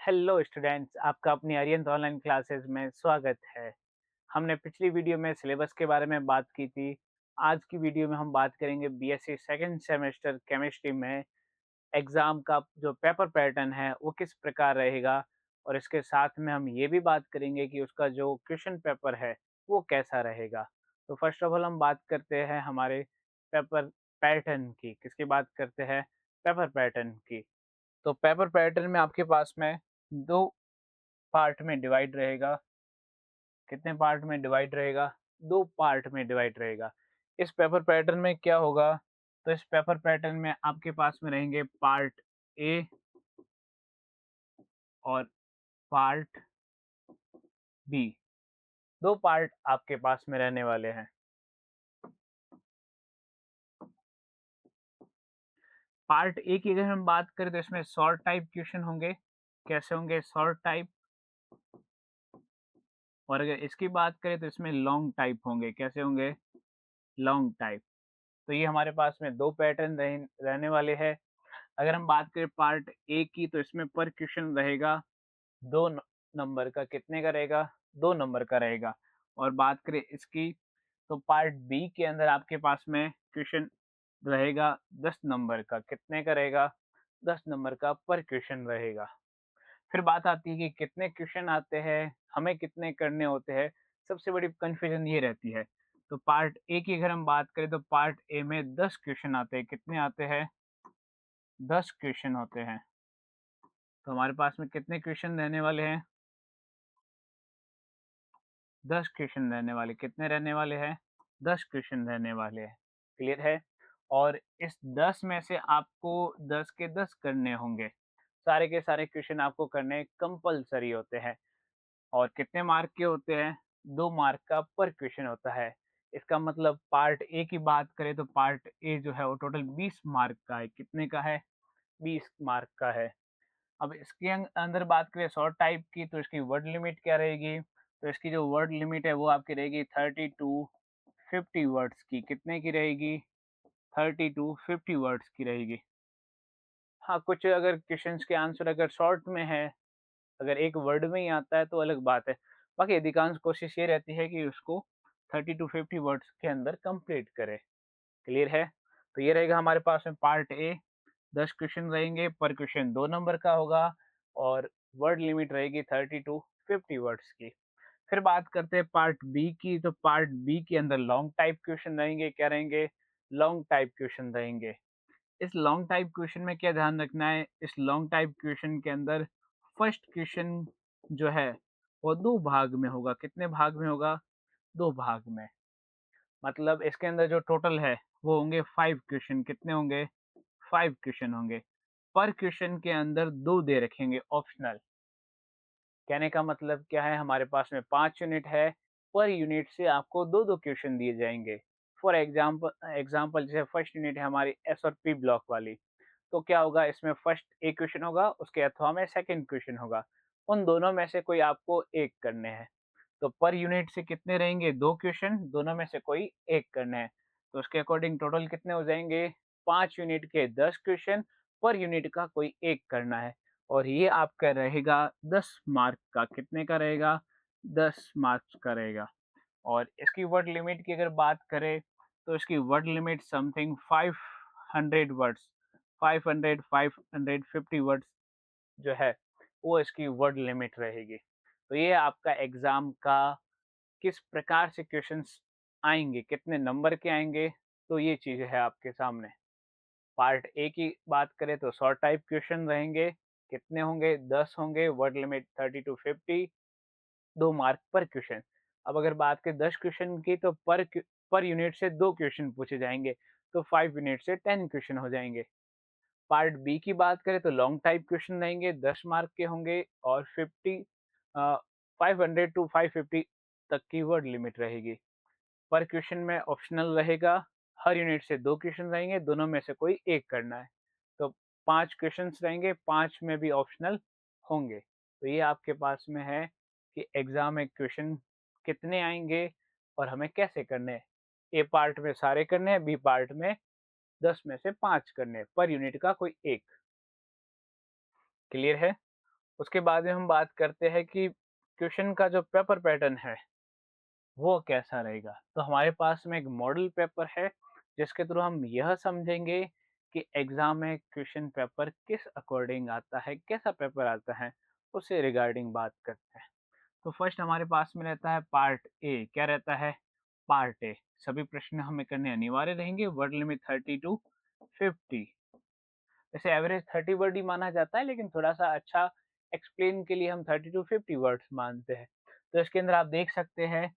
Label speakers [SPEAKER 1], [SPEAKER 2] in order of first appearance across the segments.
[SPEAKER 1] Hello students, आपका अपनी अरियंत online classes में स्वागत है। हमने पिछली वीडियो में सिलेबस के बारे में बात की थी। आज की वीडियो में हम बात करेंगे बीएससी सेकंड सेमेस्टर केमिस्ट्री में एग्ज़ाम का जो पेपर पैटर्न है वो किस प्रकार रहेगा, और इसके साथ में हम ये भी बात करेंगे कि उसका जो क्वेश्चन पेपर है वो कैसा रहेगा। तो फर्स्ट ऑफ ऑल हम बात करते हैं हमारे पेपर पैटर्न की। किसकी बात करते हैं? पेपर पैटर्न की। तो पेपर पैटर्न में आपके पास में 2 पार्ट में डिवाइड रहेगा। कितने पार्ट में डिवाइड रहेगा? 2 पार्ट में डिवाइड रहेगा। इस पेपर पैटर्न में क्या होगा? तो इस पेपर पैटर्न में आपके पास में रहेंगे पार्ट ए और पार्ट बी। 2 पार्ट आपके पास में रहने वाले हैं। पार्ट ए की अगर हम बात करें तो इसमें शॉर्ट टाइप क्वेश्चन होंगे। कैसे होंगे? Short type. और अगर इसकी बात करें तो इसमें लॉन्ग टाइप होंगे। कैसे होंगे? Long type. तो ये हमारे पास में 2 पैटर्न रहने वाले हैं। अगर हम बात करें पार्ट ए की तो इसमें पर क्वेश्चन रहेगा 2 नंबर का। कितने का रहेगा? 2 नंबर का रहेगा। और बात करें इसकी तो पार्ट बी के अंदर आपके पास में क्वेश्चन रहेगा 10 नंबर का। कितने का रहेगा? 10 नंबर का पर क्वेश्चन रहेगा। फिर बात आती है कि कितने क्वेश्चन आते हैं, हमें कितने करने होते हैं। सबसे बड़ी कन्फ्यूजन ये रहती है। तो पार्ट ए की अगर हम बात करें तो पार्ट ए में 10 क्वेश्चन आते हैं। कितने आते हैं? 10 क्वेश्चन होते हैं। तो हमारे पास में कितने क्वेश्चन रहने वाले हैं? 10 क्वेश्चन रहने वाले। कितने रहने वाले हैं? 10 क्वेश्चन रहने वाले हैं। क्लियर है? और इस 10 में से आपको 10 के 10 करने होंगे। सारे के सारे क्वेश्चन आपको करने कंपल्सरी होते हैं। और कितने मार्क के होते हैं? 2 मार्क का पर क्वेश्चन होता है। इसका मतलब पार्ट ए की बात करें तो पार्ट ए जो है वो टोटल 20 मार्क का है। कितने का है? 20 मार्क का है। अब इसके अंदर बात करें शॉर्ट टाइप की तो इसकी वर्ड लिमिट क्या रहेगी? तो इसकी जो वर्ड लिमिट है वो आपकी रहेगी 30 टू 50 वर्ड्स की। कितने की रहेगी? 30 टू 50 वर्ड्स की रहेगी। हाँ, कुछ अगर क्वेश्चंस के आंसर अगर शॉर्ट में है, अगर एक वर्ड में ही आता है तो अलग बात है। बाकी अधिकांश कोशिश ये रहती है कि उसको 30 टू 50 वर्ड्स के अंदर कंप्लीट करे। क्लियर है? तो ये रहेगा हमारे पास में पार्ट ए। 10 क्वेश्चन रहेंगे, पर क्वेश्चन 2 नंबर का होगा और वर्ड लिमिट रहेगी 30 टू 50 वर्ड्स की। फिर बात करते हैं पार्ट बी की। तो पार्ट बी के अंदर लॉन्ग टाइप क्वेश्चन रहेंगे। क्या रहेंगे? लॉन्ग टाइप क्वेश्चन रहेंगे। इस लॉन्ग टाइप क्वेश्चन में क्या ध्यान रखना है? इस लॉन्ग टाइप क्वेश्चन के अंदर फर्स्ट क्वेश्चन जो है वो 2 भाग में होगा। कितने भाग में होगा? 2 भाग में। मतलब इसके अंदर जो टोटल है वो होंगे 5 क्वेश्चन। कितने होंगे? 5 क्वेश्चन होंगे। पर क्वेश्चन के अंदर 2 दे रखेंगे ऑप्शनल। कहने का मतलब क्या है? हमारे पास में 5 यूनिट है, पर यूनिट से आपको 2-2 क्वेश्चन दिए जाएँगे। फॉर एग्ज़ाम्पल जैसे फर्स्ट यूनिट है हमारी एस और पी ब्लॉक वाली। तो क्या होगा? इसमें फर्स्ट एक क्वेश्चन होगा, उसके अथवा में सेकंड क्वेश्चन होगा। उन दोनों में से कोई आपको एक करने हैं। तो पर यूनिट से कितने रहेंगे? 2 क्वेश्चन, दोनों में से कोई एक करने हैं। तो उसके अकॉर्डिंग टोटल कितने हो जाएँगे? 5 यूनिट के 10 क्वेश्चन, पर यूनिट का कोई एक करना है। और ये आपका रहेगा 10 मार्क का। कितने का रहेगा? 10 मार्क्स का रहेगा। और इसकी वर्ड लिमिट की अगर बात करें तो इसकी word limit something 500 words, 500 550 words जो है वो इसकी वर्ड लिमिट रहेगी। तो ये आपका एग्जाम का किस प्रकार से क्वेश्चंस आएंगे, कितने नंबर के आएंगे, तो ये चीज़ है आपके सामने। पार्ट ए की बात करें तो शॉर्ट टाइप क्वेश्चन रहेंगे। कितने होंगे? 10 होंगे। वर्ड लिमिट 30 टू 50, 2 मार्क पर क्वेश्चन। अब अगर बात करें 10 क्वेश्चन की तो पर यूनिट से 2 क्वेश्चन पूछे जाएँगे, तो 5 यूनिट से 10 क्वेश्चन हो जाएँगे। पार्ट बी की बात करें तो लॉन्ग टाइप क्वेश्चन रहेंगे, 10 मार्क के होंगे और 50 अ, 500 टू 550 तक की वर्ड लिमिट रहेगी। पर क्वेश्चन में ऑप्शनल रहेगा, हर यूनिट से 2 क्वेश्चन रहेंगे, दोनों में से कोई एक करना है। तो 5 क्वेश्चन्स रहेंगे, 5 में भी ऑप्शनल होंगे। तो ये आपके पास में है कि एग्ज़ाम में क्वेश्चन कितने आएँगे और हमें कैसे करने हैं। ए पार्ट में सारे करने हैं, बी पार्ट में 10 में से 5 करने हैं, पर यूनिट का कोई एक। क्लियर है? उसके बाद में हम बात करते हैं कि क्वेश्चन का जो पेपर पैटर्न है वो कैसा रहेगा। तो हमारे पास में एक मॉडल पेपर है जिसके थ्रू हम यह समझेंगे कि एग्जाम में क्वेश्चन पेपर किस अकॉर्डिंग आता है, कैसा पेपर आता है, उससे रिगार्डिंग बात करते हैं। तो फर्स्ट हमारे पास में रहता है पार्ट ए। क्या रहता है? Part A. सभी प्रश्न हमें करने अनिवार्य रहेंगे। Word limit 30 to 50। वैसे एवरेज 30 वर्ड ही माना जाता है, लेकिन थोड़ा सा अच्छा एक्सप्लेन के लिए हम 30 to 50 वर्ड्स मानते हैं। तो इसके अंदर आप देख सकते हैं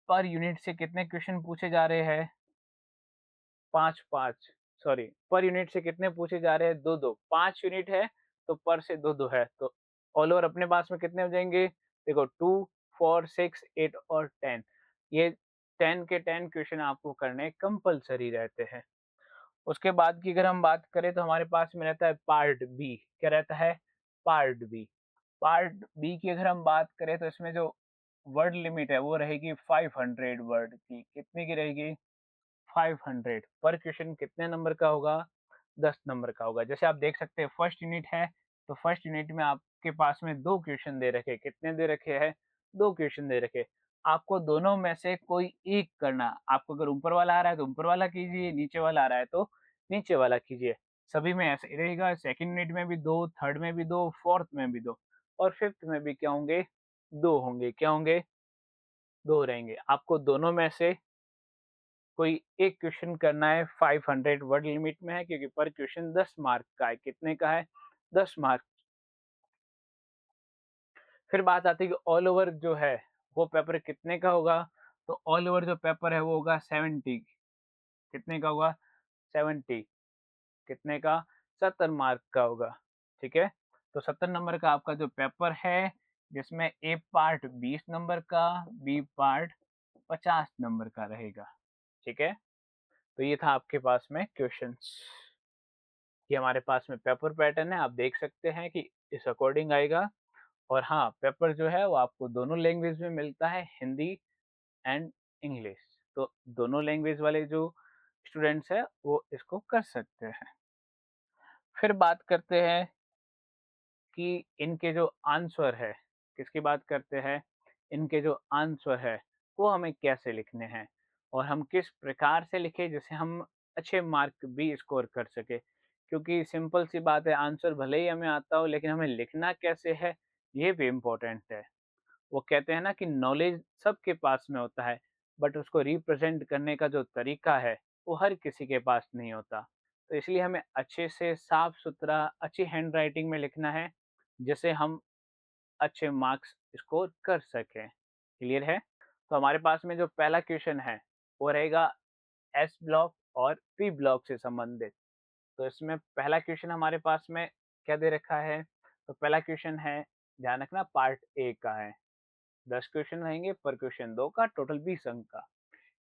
[SPEAKER 1] पर यूनिट से कितने क्वेश्चन पूछे जा रहे हैं। 5-5, सॉरी, पर यूनिट से कितने पूछे जा रहे हैं? 2-2। 5 यूनिट है तो पर से 2-2 है, तो ऑल ओवर अपने पास में कितने हो जाएंगे? देखो 2, 4, 6, 8 और 10। ये 10 के 10 क्वेश्चन आपको करने कंपलसरी रहते हैं। उसके बाद की अगर हम बात करें तो हमारे पास में रहता है पार्ट बी। क्या रहता है? Part B. पार्ट बी की अगर हम बात करें तो इसमें जो वर्ड लिमिट है वो रहेगी 500 वर्ड की। कितने की रहेगी? 500। पर क्वेश्चन कितने नंबर का होगा? 10 नंबर का होगा। जैसे आप देख सकते हैं फर्स्ट यूनिट है, तो फर्स्ट यूनिट में आपके पास में 2 क्वेश्चन दे रखे हैं। कितने दे रखे हैं? 2 क्वेश्चन दे रखे हैं। आपको दोनों में से कोई एक करना। आपको अगर ऊपर वाला आ रहा है तो ऊपर वाला कीजिए, नीचे वाला आ रहा है तो नीचे वाला कीजिए। सभी में ऐसे ही रहेगा। सेकंड यूनिट में भी 2, थर्ड में भी 2, फोर्थ में भी 2 और फिफ्थ में भी क्या होंगे? 2 होंगे। क्या होंगे? 2 रहेंगे। आपको दोनों में से कोई एक क्वेश्चन करना है। 500 वर्ड लिमिट में है क्योंकि पर क्वेश्चन 10 मार्क का है। कितने का है? 10 मार्क। फिर बात आती है कि ऑल ओवर जो है वो पेपर कितने का होगा। तो ऑल ओवर जो पेपर है वो होगा 70। कितने का होगा? 70। कितने का? 70 मार्क का होगा। ठीक है। तो 70 नंबर का आपका जो पेपर है, जिसमें ए पार्ट 20 नंबर का, बी पार्ट 50 नंबर का रहेगा। ठीक है। तो ये था आपके पास में क्वेश्चंस। ये हमारे पास में पेपर पैटर्न है। आप देख सकते हैं कि इस अकॉर्डिंग आएगा। और हाँ, पेपर जो है वो आपको दोनों लैंग्वेज में मिलता है, हिंदी एंड इंग्लिश। तो दोनों लैंग्वेज वाले जो स्टूडेंट्स हैं वो इसको कर सकते हैं। फिर बात करते हैं कि इनके जो आंसर है, किसकी बात करते हैं? इनके जो आंसर है वो हमें कैसे लिखने हैं और हम किस प्रकार से लिखें जिससे हम अच्छे मार्क भी स्कोर कर सके। क्योंकि सिंपल सी बात है, आंसर भले ही हमें आता हो लेकिन हमें लिखना कैसे है ये भी इम्पोर्टेंट है। वो कहते हैं ना कि नॉलेज सबके पास में होता है, बट उसको रिप्रेजेंट करने का जो तरीका है वो हर किसी के पास नहीं होता। तो इसलिए हमें अच्छे से साफ सुथरा अच्छी हैंड राइटिंग में लिखना है जिससे हम अच्छे मार्क्स स्कोर कर सकें। क्लियर है? तो हमारे पास में जो पहला क्वेश्चन है वो रहेगा एस ब्लॉक और पी ब्लॉक से संबंधित। तो इसमें पहला क्वेश्चन हमारे पास में क्या दे रखा है? तो पहला क्वेश्चन है, ध्यान रखना, पार्ट ए का है। 10 क्वेश्चन रहेंगे, पर क्वेश्चन 2 का, टोटल 20 अंक का।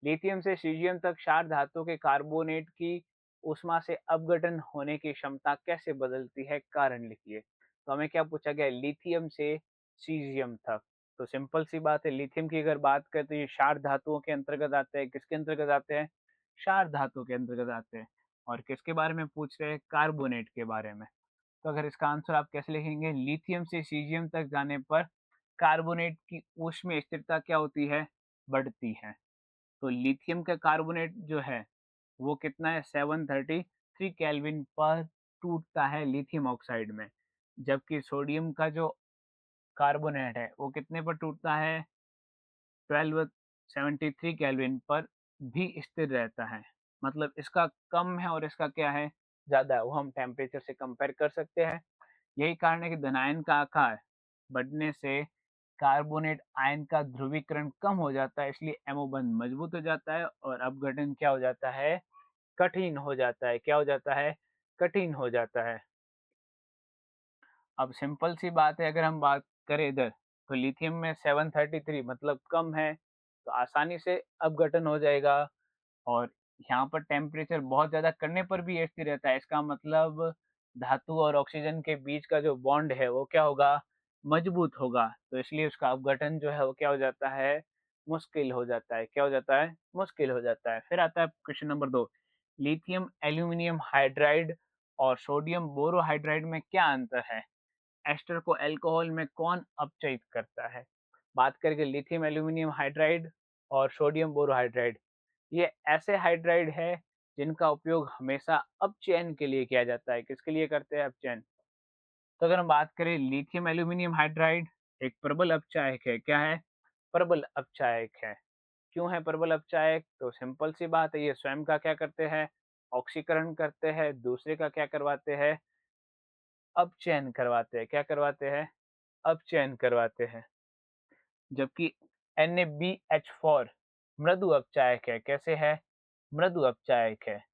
[SPEAKER 1] लिथियम से सीजियम तक क्षार धातु के कार्बोनेट की ऊष्मा से अपघटन होने की क्षमता कैसे बदलती है? कारण लिखिए। तो हमें क्या पूछा गया है? लिथियम से सीजियम तक। तो सिंपल सी बात है, लिथियम की अगर बात करें तो ये क्षार धातुओं के अंतर्गत आते हैं। किसके अंतर्गत आते हैं? क्षार धातु के अंतर्गत आते हैं। और किसके बारे में पूछ रहे हैं? कार्बोनेट के बारे में। तो अगर इसका आंसर आप कैसे लिखेंगे? लिथियम से सीजियम तक जाने पर कार्बोनेट की ऊष्मीय स्थिरता क्या होती है? बढ़ती है। तो लिथियम का कार्बोनेट जो है वो कितना है? 733 केल्विन पर टूटता है लिथियम ऑक्साइड में। जबकि सोडियम का जो कार्बोनेट है वो कितने पर टूटता है? 1273 केल्विन पर भी स्थिर रहता है। मतलब इसका कम है और इसका क्या है? ज़्यादा है। वो हम टेम्परेचर से कंपेयर कर सकते हैं। यही कारण है कि धनायन का आकार बढ़ने से कार्बोनेट आयन का ध्रुवीकरण कम हो जाता है, इसलिए एमओ बंध मजबूत हो जाता है और अपघटन क्या हो जाता है? कठिन हो जाता है। क्या हो जाता है? कठिन हो जाता है। अब सिंपल सी बात है, अगर हम बात करें इधर, तो लिथियम में 733 मतलब कम है, तो आसानी से अपघटन हो जाएगा। और यहाँ पर टेम्परेचर बहुत ज़्यादा करने पर भी ये स्थिर रहता है। इसका मतलब धातु और ऑक्सीजन के बीच का जो बॉन्ड है वो क्या होगा? मजबूत होगा। तो इसलिए उसका अपघटन जो है वो क्या हो जाता है? मुश्किल हो जाता है। क्या हो जाता है? मुश्किल हो जाता है। फिर आता है question number 2। Lithium aluminium hydride और सोडियम बोरोहाइड्राइड में क्या अंतर है? एस्टर को अल्कोहल में कौन अपचयित करता है? बात करेंगे लिथियम एल्यूमीनियम हाइड्राइड और सोडियम बोरोहाइड्राइड। ये ऐसे हाइड्राइड है जिनका उपयोग हमेशा अपचयन के लिए किया जाता है। किसके लिए करते हैं अपचयन? तो अगर हम बात करें लिथियम एल्यूमीनियम हाइड्राइड एक प्रबल अपचायक है। क्या है? प्रबल अपचायक है। क्यों है प्रबल अपचायक? तो सिंपल सी बात है, ये स्वयं का क्या करते हैं? ऑक्सीकरण करते हैं, दूसरे का क्या करवाते हैं? अपचयन करवाते हैं। क्या करवाते हैं? अपचयन करवाते हैं। जबकि NaBH4 मृदु अपचायक है। कैसे है? मृदु अपचायक है।